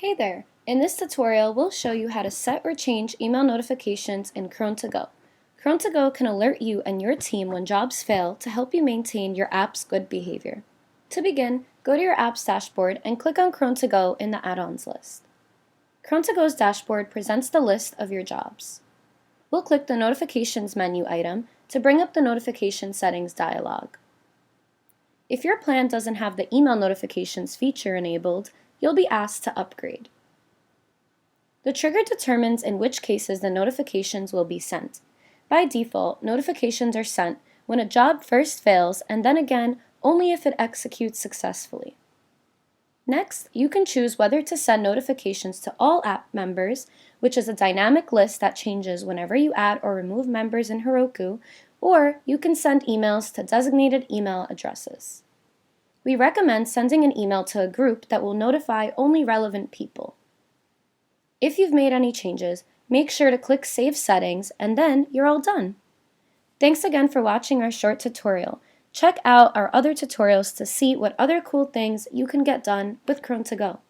Hey there! In this tutorial, we'll show you how to set or change email notifications in Cron To Go. Cron To Go can alert you and your team when jobs fail to help you maintain your app's good behavior. To begin, go to your app's dashboard and click on Cron To Go in the add-ons list. Cron To Go's dashboard presents the list of your jobs. We'll click the Notifications menu item to bring up the Notification Settings dialog. If your plan doesn't have the email notifications feature enabled, you'll be asked to upgrade. The trigger determines in which cases the notifications will be sent. By default, notifications are sent when a job first fails and then again only if it executes successfully. Next, you can choose whether to send notifications to all app members, which is a dynamic list that changes whenever you add or remove members in Heroku, or you can send emails to designated email addresses. We recommend sending an email to a group that will notify only relevant people. If you've made any changes, make sure to click Save Settings and then you're all done. Thanks again for watching our short tutorial. Check out our other tutorials to see what other cool things you can get done with Cron To Go.